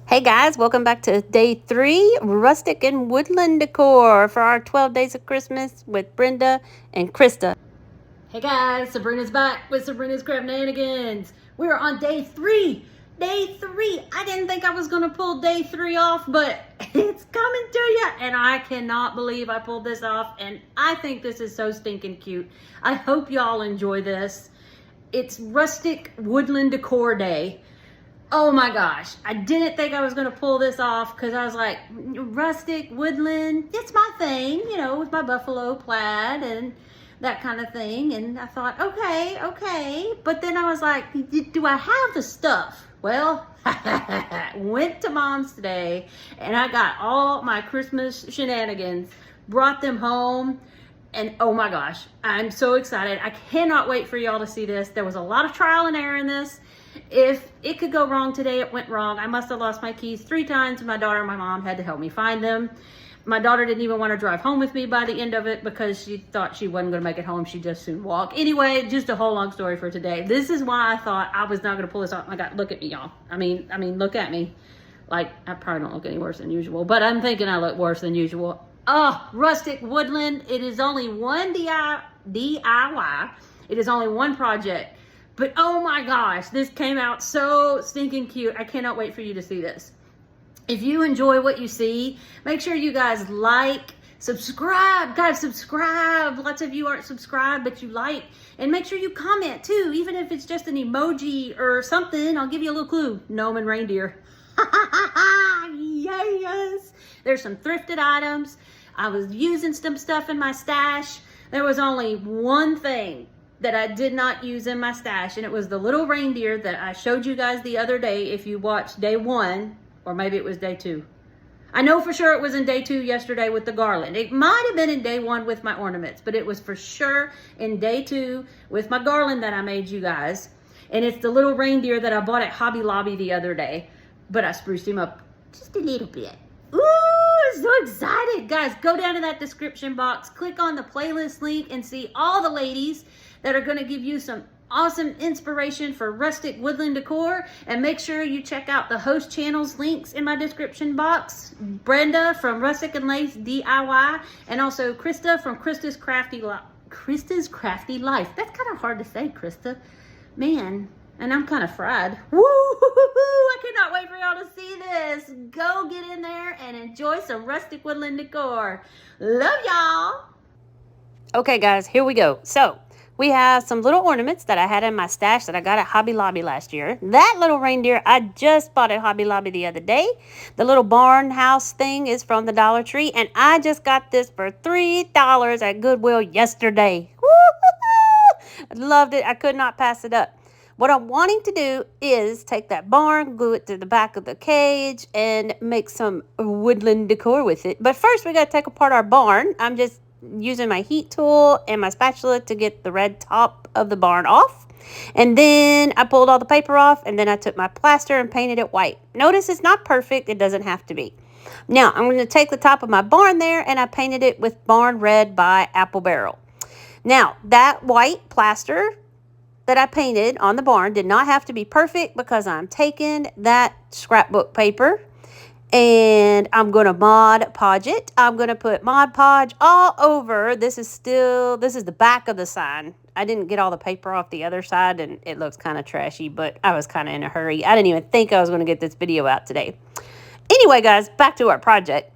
Hey guys, welcome back to day 3, rustic and woodland decor for our 12 days of Christmas with Brenda and Krista. Hey guys, Sabrina's back with Sabrina's Craft-nanigans. We're on day 3. Day 3. I didn't think I was going to pull day 3 off, but it's coming to you. And I cannot believe I pulled this off. And I think this is so stinking cute. I hope y'all enjoy this. It's rustic woodland decor day. Oh my gosh, I didn't think I was going to pull this off because I was like, rustic, woodland, it's my thing, you know, with my buffalo plaid and that kind of thing. And I thought, okay. But then I was like, do I have the stuff? Well, went to Mom's today and I got all my Christmas shenanigans, brought them home. And oh my gosh, I'm so excited. I cannot wait for y'all to see this. There was a lot of trial and error in this. If it could go wrong today, it went wrong. I must have lost my keys 3 times. My daughter and my mom had to help me find them. My daughter didn't even want to drive home with me by the end of it because she thought she wasn't going to make it home. She'd just soon walk. Anyway, just a whole long story for today. This is why I thought I was not going to pull this off. I got, look at me, y'all. I mean, look at me. Like, I probably don't look any worse than usual, but I'm thinking I look worse than usual. Oh, rustic woodland. It is only one DIY. It is only one project. But oh my gosh, this came out so stinking cute. I cannot wait for you to see this. If you enjoy what you see, make sure you guys like, subscribe. Guys, subscribe. Lots of you aren't subscribed, but you like. And make sure you comment too, even if it's just an emoji or something. I'll give you a little clue. Gnome and reindeer. Yes. There's some thrifted items. I was using some stuff in my stash. There was only one thing that I did not use in my stash, and it was the little reindeer that I showed you guys the other day. If you watched day 1, or maybe it was day 2. I know for sure it was in day 2 yesterday with the garland. It might have been in day 1 with my ornaments, but it was for sure in day 2 with my garland that I made you guys. And it's the little reindeer that I bought at Hobby Lobby the other day, but I spruced him up just a little bit. Ooh, I'm so excited. Guys, go down to that description box, click on the playlist link, and see all the ladies that are going to give you some awesome inspiration for rustic woodland decor. And make sure you check out the host channels links in my description box. Brenda from Rustic and Lace DIY, and also Krista from Krista's Crafty Life. That's kind of hard to say, Krista. Man, and I'm kind of fried. Woo! I cannot wait for y'all to see this. Go get in there and enjoy some rustic woodland decor. Love y'all. Okay guys, here we go. So, we have some little ornaments that I had in my stash that I got at Hobby Lobby last year. That little reindeer I just bought at Hobby Lobby the other day. The little barn house thing is from the Dollar Tree, and I just got this for $3 at Goodwill yesterday. Woo-hoo-hoo! I loved it. I could not pass it up. What I'm wanting to do is take that barn, glue it to the back of the cage, and make some woodland decor with it. But first, we got to take apart our barn. I'm just using my heat tool and my spatula to get the red top of the barn off. And then I pulled all the paper off, and then I took my plaster and painted it white. Notice it's not perfect. It doesn't have to be. Now, I'm going to take the top of my barn there, and I painted it with Barn Red by Apple Barrel. Now, that white plaster that I painted on the barn did not have to be perfect because I'm taking that scrapbook paper and I'm going to Mod Podge it. I'm going to put Mod Podge all over. This is the back of the sign. I didn't get all the paper off the other side, and it looks kind of trashy, but I was kind of in a hurry. I didn't even think I was going to get this video out today. Anyway, guys, back to our project.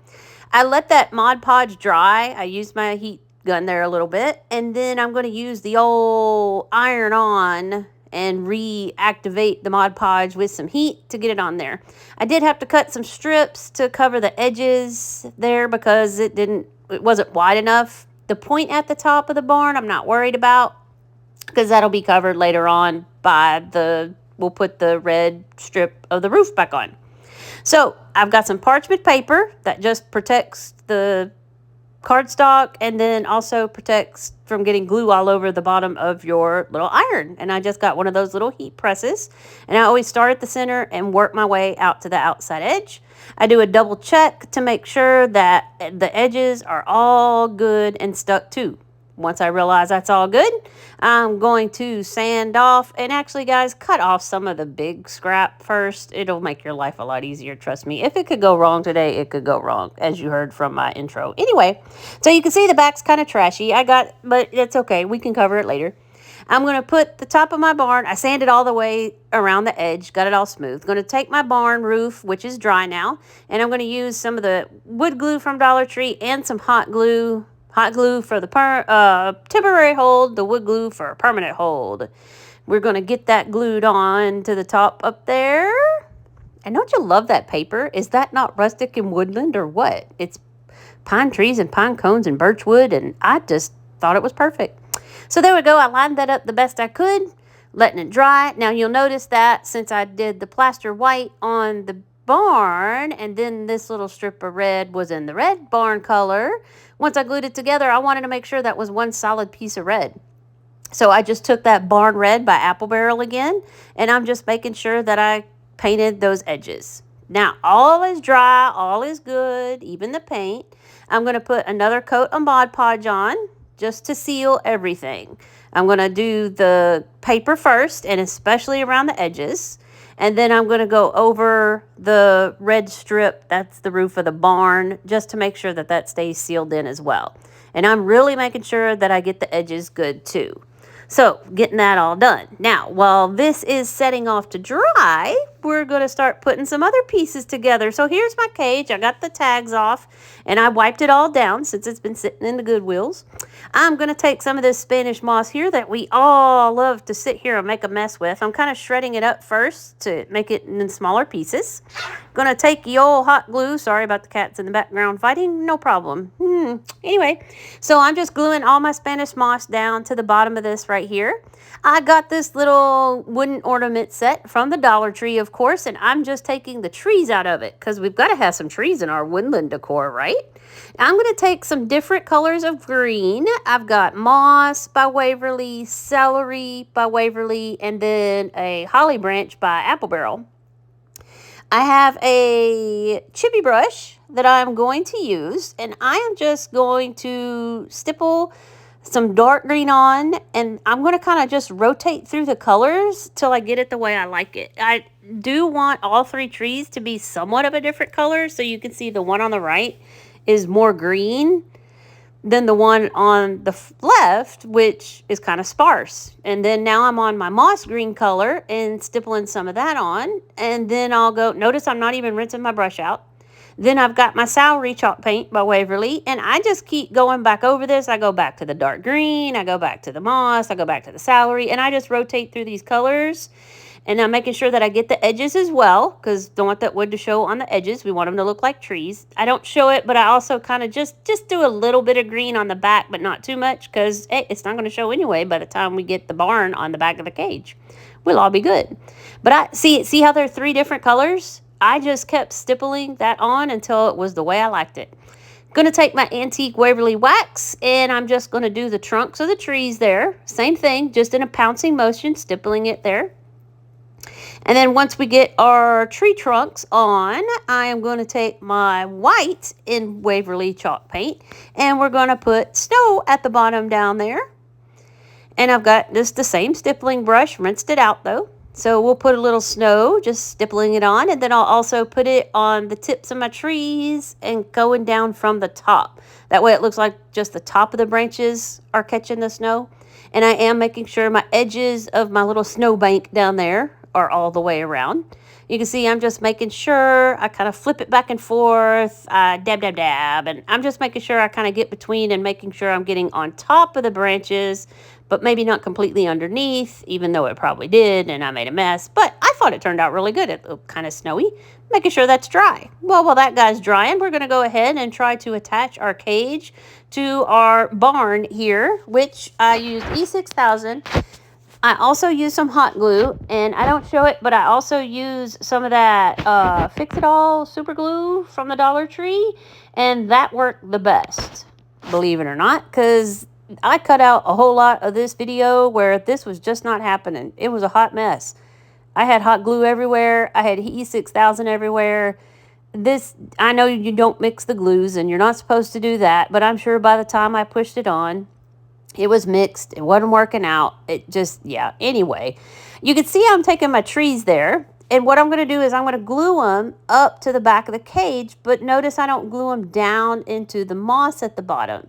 I let that Mod Podge dry. I used my heat gun there a little bit, and then I'm going to use the old iron on and reactivate the Mod Podge with some heat to get it on there. I did have to cut some strips to cover the edges there because it wasn't wide enough. The point at the top of the barn I'm not worried about because that'll be covered later on by we'll put the red strip of the roof back on. So I've got some parchment paper that just protects the cardstock and then also protects from getting glue all over the bottom of your little iron. And I just got one of those little heat presses, and I always start at the center and work my way out to the outside edge. I do a double check to make sure that the edges are all good and stuck too. once I realize that's all good, I'm going to sand off, and actually, guys, cut off some of the big scrap first. It'll make your life a lot easier, trust me. If it could go wrong today, it could go wrong, as you heard from my intro. Anyway, so you can see the back's kind of trashy. But it's okay. We can cover it later. I'm going to put the top of my barn. I sanded all the way around the edge, got it all smooth. Going to take my barn roof, which is dry now, and I'm going to use some of the wood glue from Dollar Tree and some hot glue. Hot glue for the temporary hold, the wood glue for a permanent hold. We're going to get that glued on to the top up there. And don't you love that paper? Is that not rustic and woodland or what? It's pine trees and pine cones and birch wood, and I just thought it was perfect. So there we go. I lined that up the best I could, letting it dry. Now you'll notice that since I did the plaster white on the barn, and then this little strip of red was in the red barn color, once I glued it together, I wanted to make sure that was one solid piece of red. So I just took that barn red by Apple Barrel again, and I'm just making sure that I painted those edges. Now all is dry, all is good, even the paint. I'm going to put another coat of Mod Podge on, just to seal everything. I'm going to do the paper first, and especially around the edges. And then I'm going to go over the red strip, that's the roof of the barn, just to make sure that that stays sealed in as well. And I'm really making sure that I get the edges good too. So, getting that all done. Now, while this is setting off to dry, we're going to start putting some other pieces together. So, here's my cage. I got the tags off, and I wiped it all down since it's been sitting in the Goodwills. I'm going to take some of this Spanish moss here that we all love to sit here and make a mess with. I'm kind of shredding it up first to make it in smaller pieces. Going to take the old hot glue. Sorry about the cats in the background fighting. No problem. Anyway, so I'm just gluing all my Spanish moss down to the bottom of this right here. I got this little wooden ornament set from the Dollar Tree, of course, and I'm just taking the trees out of it because we've got to have some trees in our woodland decor, right? I'm going to take some different colors of green. I've got moss by Waverly, celery by Waverly, and then a holly branch by Apple Barrel. I have a chippy brush that I'm going to use, and I am just going to stipple some dark green on, and I'm going to kind of just rotate through the colors till I get it the way I like it. I do want all three trees to be somewhat of a different color, so you can see the one on the right is more green than the one on the left, which is kind of sparse. And then now I'm on my moss green color and stippling some of that on. And then I'll go, notice I'm not even rinsing my brush out. Then I've got my celery chalk paint by Waverly, and I just keep going back over this. I go back to the dark green, I go back to the moss, I go back to the celery, and I just rotate through these colors. And I'm making sure that I get the edges as well, because don't want that wood to show on the edges. We want them to look like trees. I don't show it, but I also kind of just do a little bit of green on the back, but not too much, because hey, it's not going to show anyway by the time we get the barn on the back of the cage. We'll all be good. But I see how there are three different colors? I just kept stippling that on until it was the way I liked it. Going to take my antique Waverly wax, and I'm just going to do the trunks of the trees there. Same thing, just in a pouncing motion, stippling it there. And then once we get our tree trunks on, I am going to take my white in Waverly chalk paint, and we're going to put snow at the bottom down there. And I've got just the same stippling brush, rinsed it out though. So we'll put a little snow, just stippling it on, and then I'll also put it on the tips of my trees and going down from the top. That way it looks like just the top of the branches are catching the snow. And I am making sure my edges of my little snow bank down there are all the way around. You can see I'm just making sure I kind of flip it back and forth, dab, and I'm just making sure I kind of get between and making sure I'm getting on top of the branches, but maybe not completely underneath, even though it probably did, and I made a mess. But I thought it turned out really good. It looked kind of snowy. Making sure that's dry. Well, while that guy's drying, we're going to go ahead and try to attach our cage to our barn here, which I used E6000. I also use some hot glue, and I don't show it, but I also use some of that Fix-It-All super glue from the Dollar Tree, and that worked the best, believe it or not, because I cut out a whole lot of this video where this was just not happening. It was a hot mess. I had hot glue everywhere. I had E6000 everywhere. I know you don't mix the glues, and you're not supposed to do that, but I'm sure by the time I pushed it on, It was mixed. It wasn't working out. It just, yeah. Anyway, you can see I'm taking my trees there. And what I'm going to do is I'm going to glue them up to the back of the cage. But notice I don't glue them down into the moss at the bottom.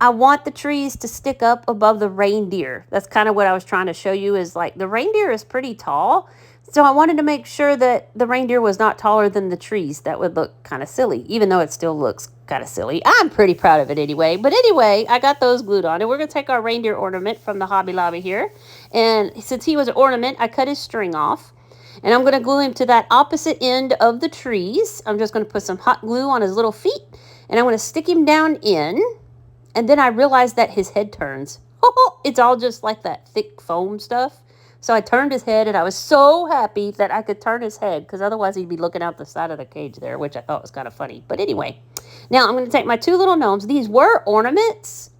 I want the trees to stick up above the reindeer. That's kind of what I was trying to show you, is like the reindeer is pretty tall. So I wanted to make sure that the reindeer was not taller than the trees. That would look kind of silly, even though it still looks kind of silly. I'm pretty proud of it anyway. But anyway, I got those glued on. And we're going to take our reindeer ornament from the Hobby Lobby here. And since he was an ornament, I cut his string off. And I'm going to glue him to that opposite end of the trees. I'm just going to put some hot glue on his little feet. And I'm going to stick him down in. And then I realized that his head turns. It's all just like that thick foam stuff. So I turned his head, and I was so happy that I could turn his head, because otherwise he'd be looking out the side of the cage there, which I thought was kind of funny. But anyway, now I'm going to take my two little gnomes. These were ornaments,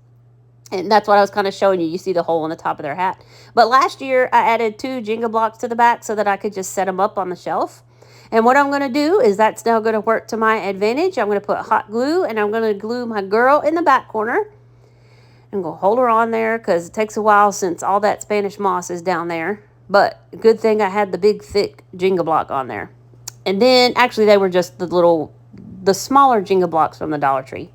and that's what I was kind of showing you. You see the hole in the top of their hat. But last year, I added 2 Jenga blocks to the back so that I could just set them up on the shelf. And what I'm going to do is that's now going to work to my advantage. I'm going to put hot glue, and I'm going to glue my girl in the back corner. I'm going to hold her on there because it takes a while since all that Spanish moss is down there. But good thing I had the big, thick Jenga block on there. And then, actually, they were just the smaller Jenga blocks from the Dollar Tree.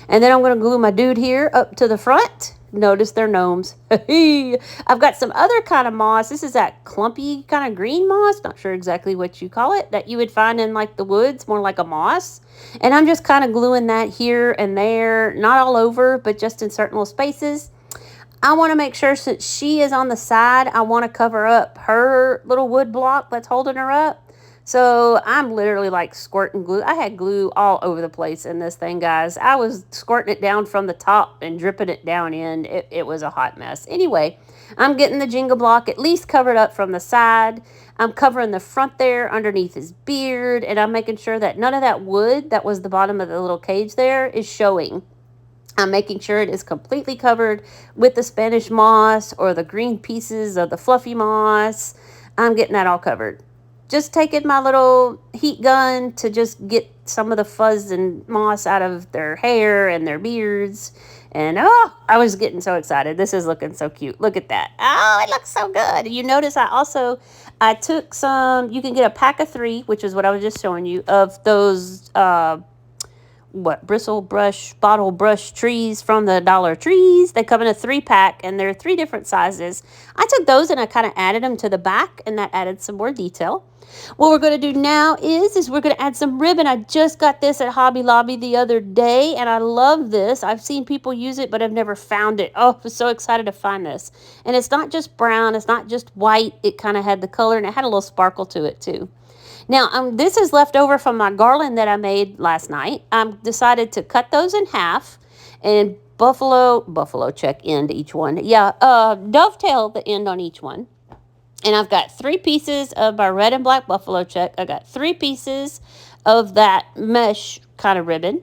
And then I'm going to glue my dude here up to the front. Notice they're gnomes. I've got some other kind of moss. This is that clumpy kind of green moss. Not sure exactly what you call it. That you would find in like the woods, more like a moss. And I'm just kind of gluing that here and there. Not all over, but just in certain little spaces. I want to make sure, since she is on the side, I want to cover up her little wood block that's holding her up. So I'm literally like squirting glue. I had glue all over the place in this thing, guys. I was squirting it down from the top and dripping it down in. It was a hot mess. Anyway, I'm getting the Jenga block at least covered up from the side. I'm covering the front there underneath his beard. And I'm making sure that none of that wood that was the bottom of the little cage there is showing. I'm making sure it is completely covered with the Spanish moss or the green pieces of the fluffy moss. I'm getting that all covered. Just taking my little heat gun to just get some of the fuzz and moss out of their hair and their beards. And oh, I was getting so excited. This is looking so cute. Look at that. Oh, it looks so good. You notice I took some, you can get a pack of 3, which is what I was just showing you, of those bristle brush, bottle brush trees from the Dollar Trees. They come in a 3-pack, and they're 3 different sizes. I took those and I kind of added them to the back, and that added some more detail. What we're going to do now is we're going to add some ribbon. I just got this at Hobby Lobby the other day, and I love this. I've seen people use it, but I've never found it. Oh, I was so excited to find this. And it's not just brown. It's not just white. It kind of had the color, and it had a little sparkle to it, too. Now, this is left over from my garland that I made last night. I decided to cut those in half and buffalo check end each one. Yeah, dovetail the end on each one. And I've got 3 pieces of my red and black buffalo check. I got 3 pieces of that mesh kind of ribbon.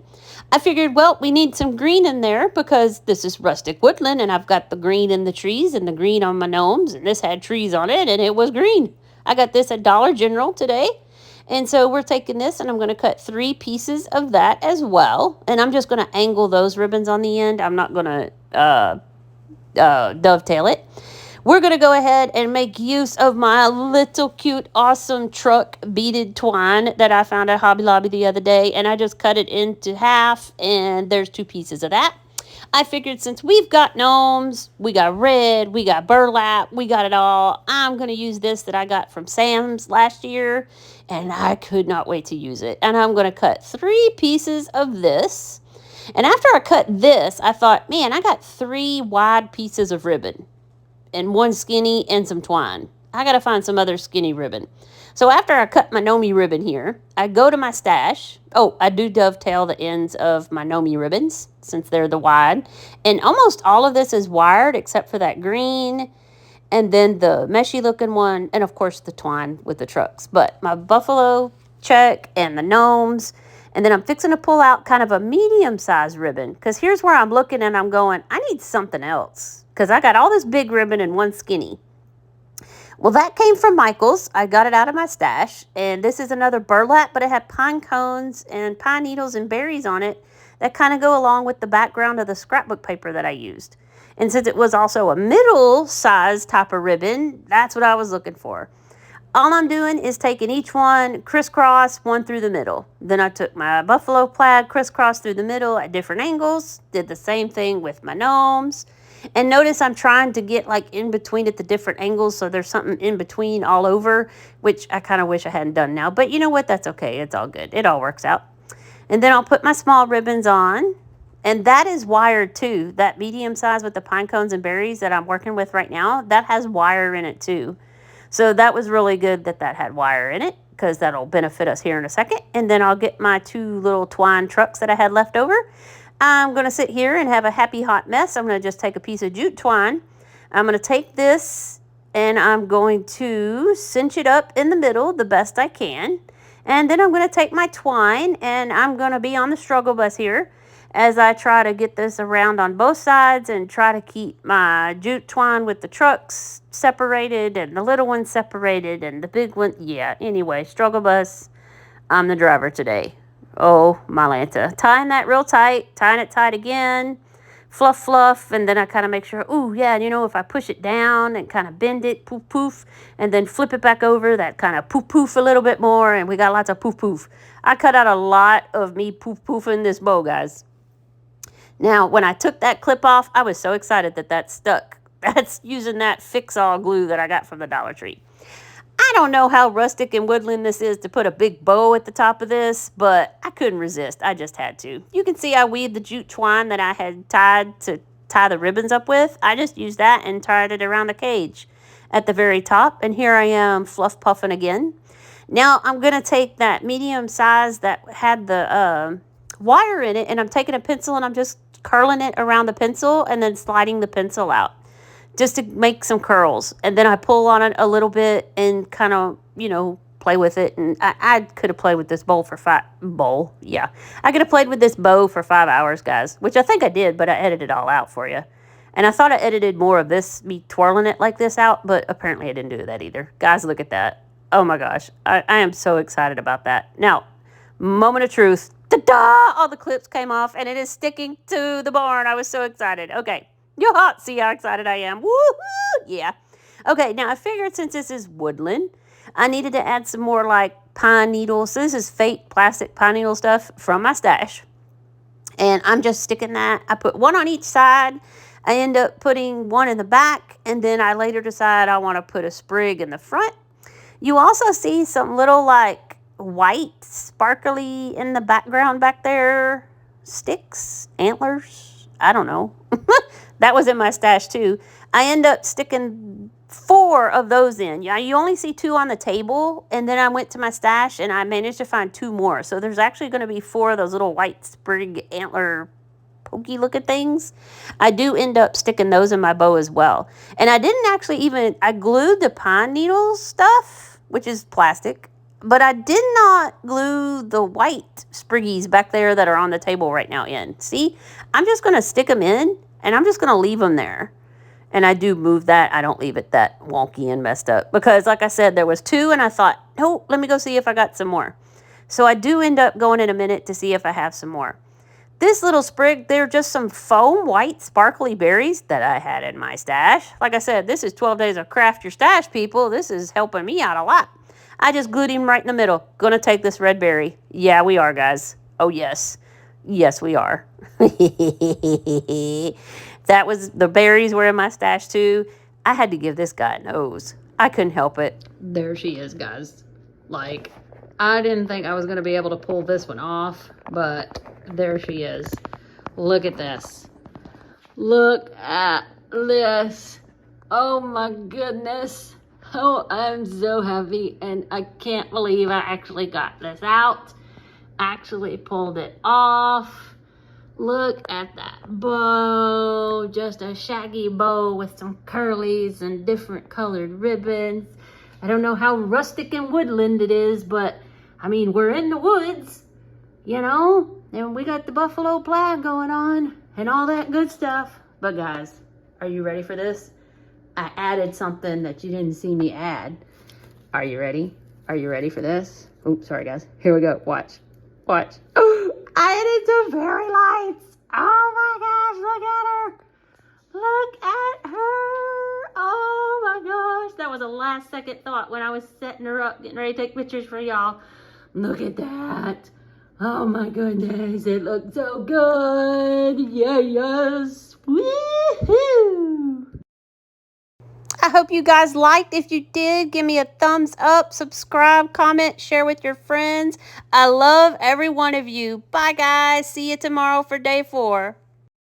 I figured, well, we need some green in there because this is rustic woodland, and I've got the green in the trees and the green on my gnomes, and this had trees on it, and it was green. I got this at Dollar General today. And so we're taking this, and I'm going to cut 3 pieces of that as well. And I'm just going to angle those ribbons on the end. I'm not going to dovetail it. We're going to go ahead and make use of my little cute, awesome truck beaded twine that I found at Hobby Lobby the other day. And I just cut it into half, and there's 2 pieces of that. I figured since we've got gnomes, we got red, we got burlap, we got it all, I'm going to use this that I got from Sam's last year, and I could not wait to use it. And I'm going to cut 3 pieces of this. And after I cut this, I thought, man, I got 3 wide pieces of ribbon and 1 skinny and some twine. I got to find some other skinny ribbon. So after I cut my Nomi ribbon here, I go to my stash. Oh, I do dovetail the ends of my Nomi ribbons since they're the wide. And almost all of this is wired except for that green and then the meshy looking one, and of course the twine with the trucks. But my buffalo check and the gnomes, and then I'm fixing to pull out kind of a medium-sized ribbon, because here's where I'm looking and I'm going, I need something else, because I got all this big ribbon and 1 skinny. Well, that came from Michael's. I got it out of my stash, and this is another burlap, but it had pine cones and pine needles and berries on it that kind of go along with the background of the scrapbook paper that I used. And since it was also a middle size type of ribbon, that's what I was looking for. All I'm doing is taking each one, crisscross, one through the middle. Then I took my buffalo plaid, crisscross through the middle at different angles. Did the same thing with my gnomes. And notice I'm trying to get like in between at the different angles, so there's something in between all over, which I kind of wish I hadn't done now. But you know what? That's okay. It's all good. It all works out. And then I'll put my small ribbons on. And that is wired too. That medium size with the pine cones and berries that I'm working with right now, that has wire in it too. So that was really good that that had wire in it, because that'll benefit us here in a second. And then I'll get my 2 little twine trucks that I had left over. I'm going to sit here and have a happy hot mess. I'm going to just take a piece of jute twine. I'm going to take this and I'm going to cinch it up in the middle the best I can. And then I'm going to take my twine and I'm going to be on the struggle bus here as I try to get this around on both sides and try to keep my jute twine with the trucks separated and the little one separated and the big one. Yeah, anyway, struggle bus. I'm the driver today. Oh, my Lanta. Tying that real tight, tying it tight again, fluff, fluff, and then I kind of make sure, ooh, yeah, you know, if I push it down and kind of bend it, poof, poof, and then flip it back over, that kind of poof, poof a little bit more, and we got lots of poof, poof. I cut out a lot of me poof, poofing this bow, guys. Now, when I took that clip off, I was so excited that that stuck. That's using that fix-all glue that I got from the Dollar Tree. I don't know how rustic and woodland this is to put a big bow at the top of this, but I couldn't resist. I just had to. You can see I weaved the jute twine that I had tied to tie the ribbons up with. I just used that and tied it around the cage at the very top. And here I am fluff puffing again. Now I'm going to take that medium size that had the wire in it, and I'm taking a pencil and I'm just curling it around the pencil and then sliding the pencil out just to make some curls. And then I pull on it a little bit and kind of, you know, play with it. And I could have played with this I could have played with this bow for 5 hours, guys, which I think I did, but I edited it all out for you. And I thought I edited more of this, me twirling it like this out, but apparently I didn't do that either. Guys, look at that. Oh my gosh. I am so excited about that. Now, moment of truth. Ta-da! All the clips came off and it is sticking to the barn. I was so excited. Okay. You're hot. See how excited I am. Woohoo! Yeah. Okay, now I figured since this is woodland, I needed to add some more like pine needles. So this is fake plastic pine needle stuff from my stash. And I'm just sticking that. I put one on each side. I end up putting one in the back. And then I later decide I want to put a sprig in the front. You also see some little like white sparkly in the background back there. Sticks, antlers, I don't know. That was in my stash too. I end up sticking 4 of those in. Yeah, you only see 2 on the table, and then I went to my stash and I managed to find 2 more. So there's actually going to be 4 of those little white sprig antler pokey looking things. I do end up sticking those in my bow as well. And I didn't actually I glued the pine needles stuff, which is plastic, but I did not glue the white spriggies back there that are on the table right now in. See, I'm just going to stick them in and I'm just going to leave them there. And I do move that. I don't leave it that wonky and messed up because like I said, there was 2 and I thought, oh, let me go see if I got some more. So I do end up going in a minute to see if I have some more. This little sprig, they're just some foam white sparkly berries that I had in my stash. Like I said, this is 12 days of craft your stash, people. This is helping me out a lot. I just glued him right in the middle. Gonna take this red berry. Yeah, we are, guys. Oh, yes. Yes, we are. That was, the berries were in my stash, too. I had to give this guy a nose. I couldn't help it. There she is, guys. Like, I didn't think I was gonna be able to pull this one off, but there she is. Look at this. Look at this. Oh, my goodness. Oh, I'm so happy, and I can't believe I actually got this out. Actually pulled it off. Look at that bow. Just a shaggy bow with some curlies and different colored ribbons. I don't know how rustic and woodland it is, but, I mean, we're in the woods, you know? And we got the buffalo plaid going on and all that good stuff. But, guys, are you ready for this? I added something that you didn't see me add. Are you ready? Are you ready for this? Oops, sorry guys. Here we go. Watch. Watch. Oh, I added some fairy lights. Oh my gosh, look at her. Look at her. Oh my gosh. That was a last second thought when I was setting her up, getting ready to take pictures for y'all. Look at that. Oh my goodness. It looks so good. Yes. Woohoo. I hope you guys liked. If you did, give me a thumbs up, subscribe, comment, share with your friends. I love every one of you. Bye, guys. See you tomorrow for day 4.